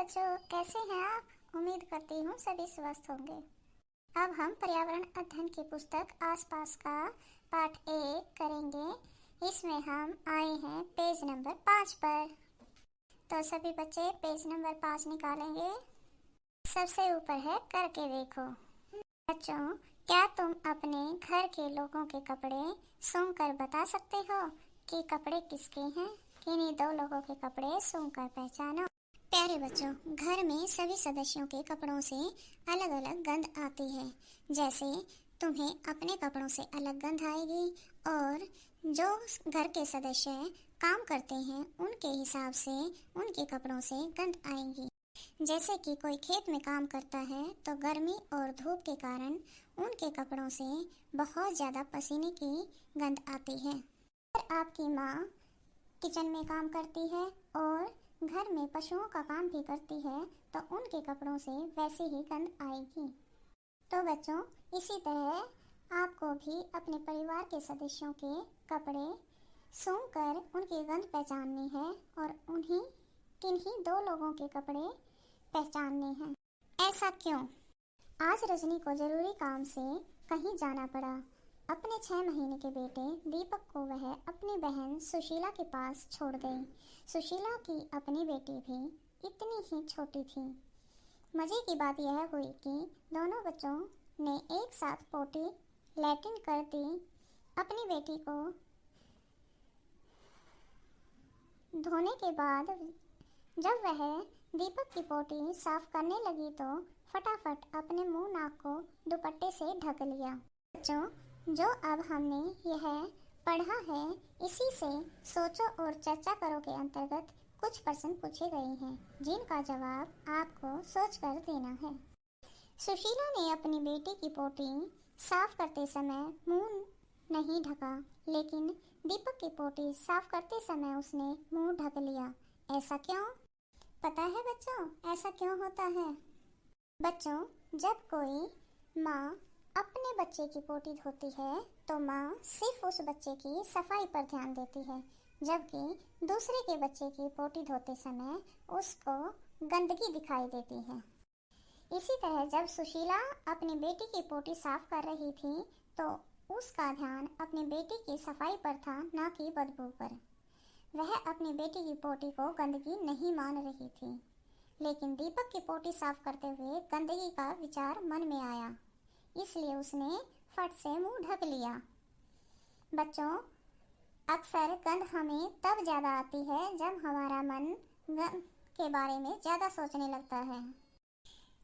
बच्चों, कैसे हैं आप? उम्मीद करती हूँ सभी स्वस्थ होंगे। अब हम पर्यावरण अध्ययन की पुस्तक आसपास का पाठ 1 करेंगे। इसमें हम आए हैं पेज नंबर 5 पर। तो सभी बच्चे पेज नंबर 5 निकालेंगे। सबसे ऊपर है करके देखो। बच्चों, क्या तुम अपने घर के लोगों के कपड़े सूंघकर बता सकते हो कि कपड़े किसके हैं? किन्हीं 2 लोगों के कपड़े सूंघकर पहचानो। प्यारे बच्चों, घर में सभी सदस्यों के कपड़ों से अलग अलग गंध आती है। जैसे तुम्हें अपने कपड़ों से अलग गंध आएगी और जो घर के सदस्य काम करते हैं उनके हिसाब से उनके कपड़ों से गंध आएंगी। जैसे कि कोई खेत में काम करता है तो गर्मी और धूप के कारण उनके कपड़ों से बहुत ज़्यादा पसीने की गंध आती है। और आपकी माँ किचन में काम करती है और घर में पशुओं का काम भी करती है तो उनके कपड़ों से वैसे ही गंध आएगी। तो बच्चों, इसी तरह आपको भी अपने परिवार के सदस्यों के कपड़े सूंघकर उनकी गंध पहचाननी है और उन्हीं किन्हीं 2 लोगों के कपड़े पहचानने हैं। ऐसा क्यों? आज रजनी को जरूरी काम से कहीं जाना पड़ा। अपने 6 महीने के बेटे दीपक को वह अपनी बहन सुशीला के पास छोड़ गई। सुशीला की अपनी बेटी भी इतनी ही छोटी थी। मजे की बात यह हुई कि दोनों बच्चों ने एक साथ पोटी लैट्रिन कर दी। अपनी बेटी को धोने के बाद जब वह दीपक की पोटी साफ करने लगी तो फटाफट अपने मुंह नाक को दुपट्टे से ढक लिया। बच्चों, जो अब हमने यह पढ़ा है इसी से सोचो और चर्चा करो के अंतर्गत कुछ प्रश्न पूछे गए हैं जिनका जवाब आपको सोचकर देना है। सुशीला ने अपनी बेटी की पोटी साफ करते समय मुंह नहीं ढका, लेकिन दीपक की पोटी साफ करते समय उसने मुंह ढक लिया। ऐसा क्यों? पता है बच्चों, ऐसा क्यों होता है? बच्चों, जब कोई माँ अपने बच्चे की पोटी धोती है तो माँ सिर्फ उस बच्चे की सफाई पर ध्यान देती है, जबकि दूसरे के बच्चे की पोटी धोते समय उसको गंदगी दिखाई देती है। इसी तरह जब सुशीला अपनी बेटी की पोटी साफ कर रही थी तो उसका ध्यान अपनी बेटी की सफाई पर था, ना कि बदबू पर। वह अपनी बेटी की पोटी को गंदगी नहीं मान रही थी, लेकिन दीपक की पोटी साफ करते हुए गंदगी का विचार मन में आया, इसलिए उसने फट से मुंह ढक लिया। बच्चों, अक्सर गंध हमें तब ज़्यादा आती है जब हमारा मन गंध के बारे में ज़्यादा सोचने लगता है।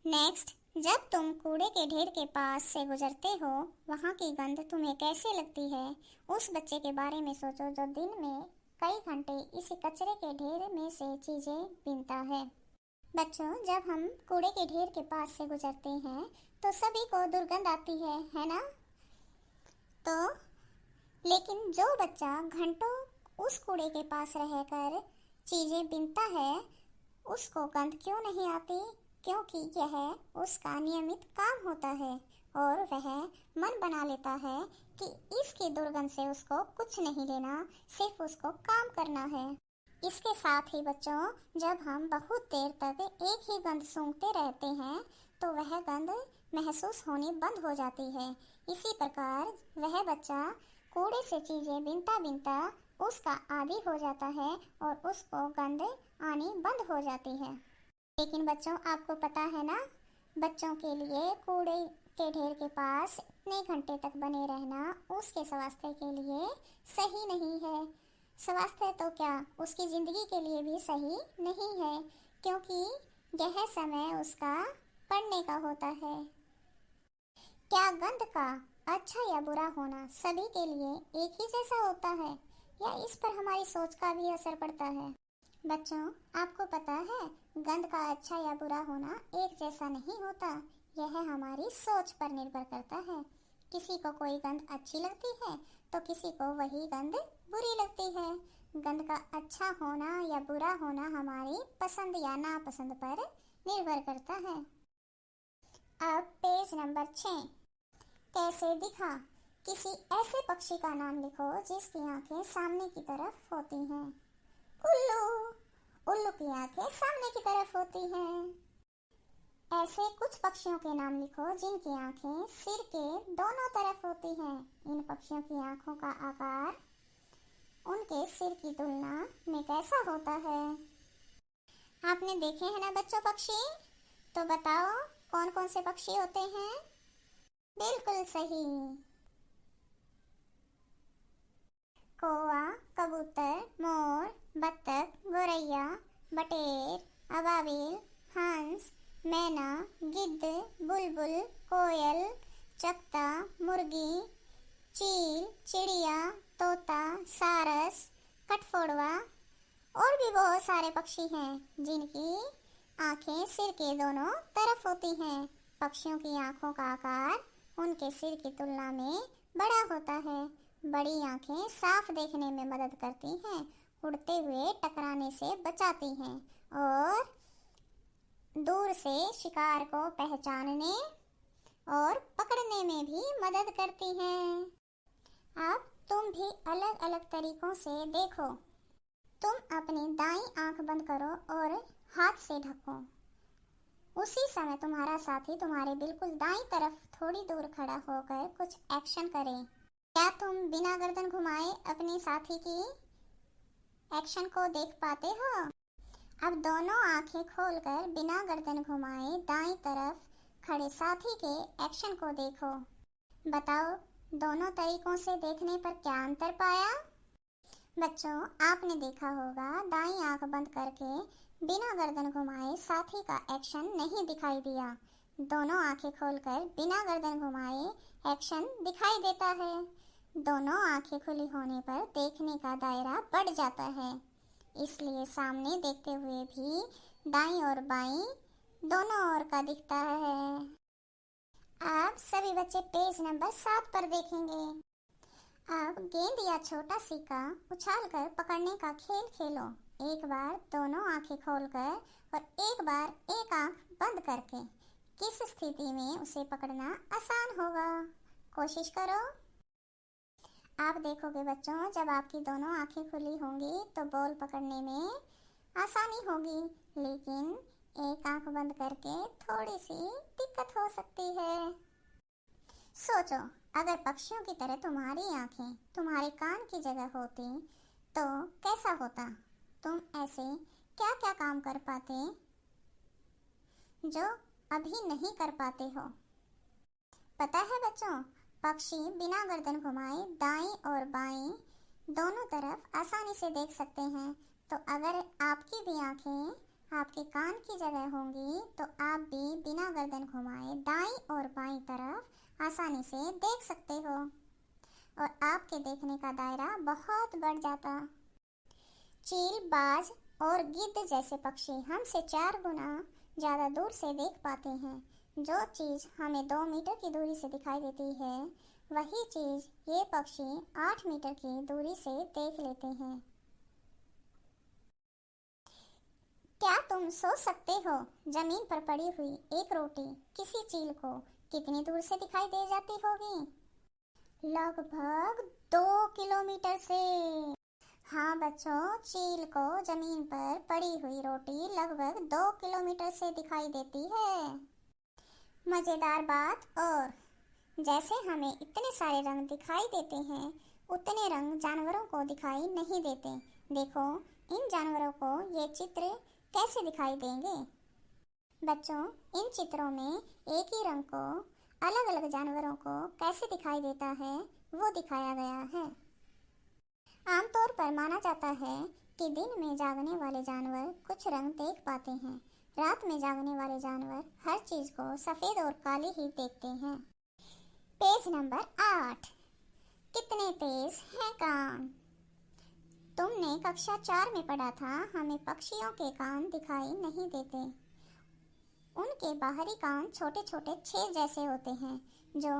नेक्स्ट, जब तुम कूड़े के ढेर के पास से गुजरते हो, वहाँ की गंध तुम्हें कैसे लगती है? उस बच्चे के बारे में सोचो जो दिन में कई घंटे इसी कचरे के ढेर में से चीज़ें बीनता है। बच्चों, जब हम कूड़े के ढेर के पास से गुजरते हैं तो सभी को दुर्गंध आती है ना? तो लेकिन जो बच्चा घंटों उस कूड़े के पास रहकर चीज़ें बीनता है उसको गंध क्यों नहीं आती? क्योंकि यह उसका नियमित काम होता है और वह मन बना लेता है कि इसकी दुर्गंध से उसको कुछ नहीं लेना, सिर्फ उसको काम करना है। इसके साथ ही बच्चों, जब हम बहुत देर तक एक ही गंध सूंघते रहते हैं तो वह गंध महसूस होनी बंद हो जाती है। इसी प्रकार वह बच्चा कूड़े से चीज़ें बीनता बीनता उसका आदी हो जाता है और उसको गंध आनी बंद हो जाती है। लेकिन बच्चों, आपको पता है ना, बच्चों के लिए कूड़े के ढेर के पास इतने घंटे तक बने रहना उसके स्वास्थ्य के लिए सही नहीं है। स्वास्थ्य तो क्या, उसकी ज़िंदगी के लिए भी सही नहीं है, क्योंकि यह समय उसका पढ़ने का होता है। क्या गंध का अच्छा या बुरा होना सभी के लिए एक ही जैसा होता है या इस पर हमारी सोच का भी असर पड़ता है? बच्चों, आपको पता है गंध का अच्छा या बुरा होना एक जैसा नहीं होता। यह हमारी सोच पर निर्भर करता है। किसी को कोई गंध अच्छी लगती है तो किसी को वही गंध बुरी लगती है। गंध का अच्छा होना या बुरा होना हमारी पसंद या नापसंद पर निर्भर करता है। अब पेज नंबर 6। कैसे दिखा? किसी ऐसे पक्षी का नाम लिखो जिसकी आंखें सामने की तरफ होती हैं। उल्लू। उल्लू की आंखें सामने की तरफ होती हैं। ऐसे कुछ पक्षियों के नाम लिखो जिनकी आंखें सिर के दोनों तरफ होती हैं। इन पक्षियों की आंखों का आकार उनके सिर की तुलना में कैसा होता है? आपने देखे हैं ना बच्चों पक्षी? तो बताओ कौन कौन से पक्षी होते हैं? बिल्कुल सही, कौवा, कबूतर, मोर, बत्तख, गोरैया, बटेर, अबाबिल, हंस, मैना, गिद्ध, बुलबुल, कोयल, चकता, मुर्गी, चील, चिड़िया, तोता, सारस, कठफोड़वा और भी बहुत सारे पक्षी हैं जिनकी आंखें सिर के दोनों तरफ होती हैं। पक्षियों की आंखों का आकार उनके सिर की तुलना में बड़ा होता है। बड़ी आंखें साफ देखने में मदद करती हैं, उड़ते हुए टकराने से बचाती हैं और दूर से शिकार को पहचानने और पकड़ने में भी मदद करती हैं। अब तुम भी अलग अलग तरीकों से देखो। तुम अपनी दाईं आंख बंद करो और हाथ से ढको। उसी समय तुम्हारा साथी तुम्हारे बिल्कुल दाईं तरफ थोड़ी दूर खड़ा होकर कुछ एक्शन करे। क्या तुम बिना गर्दन घुमाए अपने साथी की एक्शन को देख पाते हो? अब दोनों आंखें खोलकर बिना गर्दन घुमाए दाईं तरफ खड़े साथी के एक्शन को देखो। बताओ दोनों तरीकों से देखने पर क्या अंतर पाया? बच्चों, आपने देखा होगा दाईं आंख बंद करके बिना गर्दन घुमाए साथी का एक्शन नहीं दिखाई दिया। दोनों आंखें खोलकर बिना गर्दन घुमाए एक्शन दिखाई देता है। दोनों आंखें खुली होने पर देखने का दायरा बढ़ जाता है, इसलिए सामने देखते हुए भी दाईं और बाईं दोनों ओर का दिखता है। आप सभी बच्चे पेज नंबर 7 पर देखेंगे। अब गेंद या छोटा सिक्का उछालकर पकड़ने का खेल खेलो। एक बार दोनों आंखें खोलकर और एक बार एक आंख बंद करके। किस स्थिति में उसे पकड़ना आसान होगा? कोशिश करो। आप देखोगे बच्चों, जब आपकी दोनों आंखें खुली होंगी तो बॉल पकड़ने में आसानी होगी, लेकिन एक आंख बंद करके थोड़ी सी दिक्कत हो सकती है। सोचो, अगर पक्षियों की तरह तुम्हारी आंखें तुम्हारे कान की जगह होती तो कैसा होता? तुम ऐसे क्या क्या काम कर पाते जो अभी नहीं कर पाते हो? पता है बच्चों, पक्षी बिना गर्दन घुमाए दाईं और बाईं दोनों तरफ आसानी से देख सकते हैं। तो अगर आपकी भी आंखें आपके कान की जगह होंगी तो आप भी बिना गर्दन घुमाए दाईं और बाईं तरफ आसानी से देख सकते हो और आपके देखने का दायरा बहुत बढ़ जाता। चील, बाज और गिद्ध जैसे पक्षी हमसे 4 गुना ज़्यादा दूर से देख पाते हैं। जो चीज़ हमें 2 मीटर की दूरी से दिखाई देती है, वही चीज़ ये पक्षी 8 मीटर की दूरी से देख लेते हैं। क्या तुम सोच सकते हो, जमीन पर पड़ी हुई एक रोटी किसी चील को कितनी दूर से दिखाई दे जाती होगी? लगभग 2 किलोमीटर से। हाँ बच्चों, चील को जमीन पर पड़ी हुई रोटी लगभग 2 किलोमीटर से दिखाई देती है। मज़ेदार बात और, जैसे हमें इतने सारे रंग दिखाई देते हैं, उतने रंग जानवरों को दिखाई नहीं देते। देखो, इन जानवरों को ये चित्र कैसे दिखाई देंगे? बच्चों, इन चित्रों में एक ही रंग को अलग अलग जानवरों को कैसे दिखाई देता है, वो दिखाया गया है। आमतौर पर माना जाता है कि दिन में जागने वाले जानवर कुछ रंग देख पाते हैं, रात में जागने वाले जानवर हर चीज़ को सफ़ेद और काली ही देखते हैं। Page number 8। कितने तेज हैं कान? तुमने कक्षा 4 में पढ़ा था, हमें पक्षियों के कान दिखाई नहीं देते। उनके बाहरी कान छोटे छोटे छेद जैसे होते हैं जो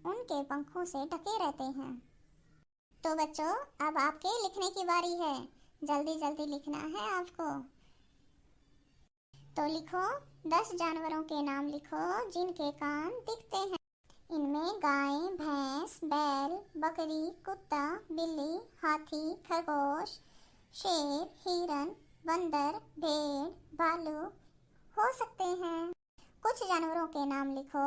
उनके पंखों से ढके रहते हैं। तो बच्चों, अब आपके लिखने की बारी है। जल्दी जल्दी लिखना है आपको। तो लिखो, 10 जानवरों के नाम लिखो जिनके कान दिखते हैं। इनमें गाय, भैंस, बैल, बकरी, कुत्ता, बिल्ली, हाथी, खरगोश, शेर, हिरन, बंदर, भेड़, भालू हो सकते हैं। कुछ जानवरों के नाम लिखो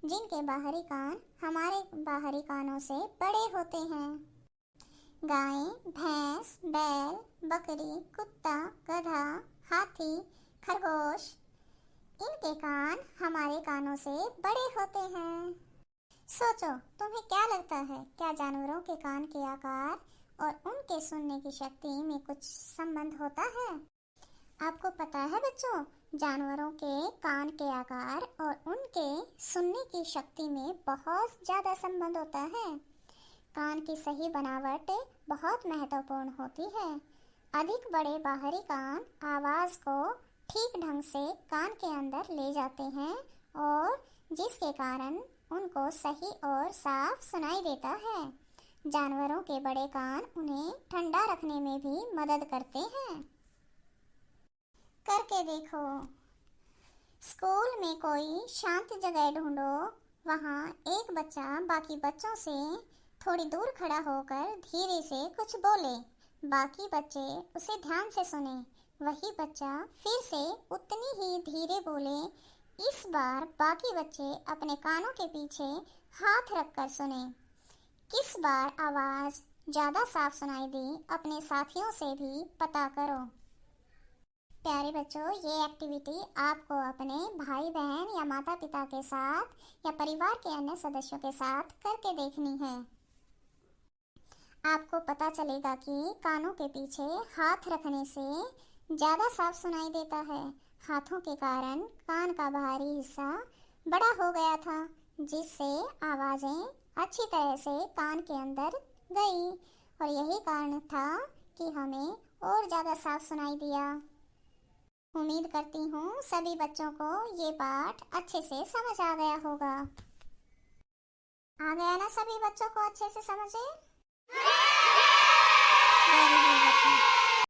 जिनके बाहरी कान हमारे बाहरी कानों से बड़े होते हैं। गाय, भैंस, बैल, बकरी, कुत्ता, गधा, हाथी, खरगोश। इनके कान हमारे कानों से बड़े होते हैं। सोचो, तुम्हें क्या लगता है, क्या जानवरों के कान के आकार और उनके सुनने की शक्ति में कुछ संबंध होता है? आपको पता है बच्चों, जानवरों के कान के आकार और उनके सुनने की शक्ति में बहुत ज़्यादा संबंध होता है। कान की सही बनावट बहुत महत्वपूर्ण होती है। अधिक बड़े बाहरी कान आवाज़ को ठीक ढंग से कान के अंदर ले जाते हैं और जिसके कारण उनको सही और साफ सुनाई देता है। जानवरों के बड़े कान उन्हें ठंडा रखने में भी मदद करते हैं। करके देखो। स्कूल में कोई शांत जगह ढूंढो। वहाँ एक बच्चा बाकी बच्चों से थोड़ी दूर खड़ा होकर धीरे से कुछ बोले। बाकी बच्चे उसे ध्यान से सुने। वही बच्चा फिर से उतनी ही धीरे बोले। इस बार बाकी बच्चे अपने कानों के पीछे हाथ रखकर सुने। किस बार आवाज़ ज़्यादा साफ सुनाई दी, अपने साथियों से भी पता करो। प्यारे बच्चों, ये एक्टिविटी आपको अपने भाई बहन या माता पिता के साथ या परिवार के अन्य सदस्यों के साथ करके देखनी है। आपको पता चलेगा कि कानों के पीछे हाथ रखने से ज़्यादा साफ सुनाई देता है। हाथों के कारण कान का बाहरी हिस्सा बड़ा हो गया था, जिससे आवाज़ें अच्छी तरह से कान के अंदर गई और यही कारण था कि हमें और ज़्यादा साफ सुनाई दिया। उम्मीद करती हूँ सभी बच्चों को ये पाठ अच्छे से समझ आ गया होगा। आ गया ना सभी बच्चों को अच्छे से समझे?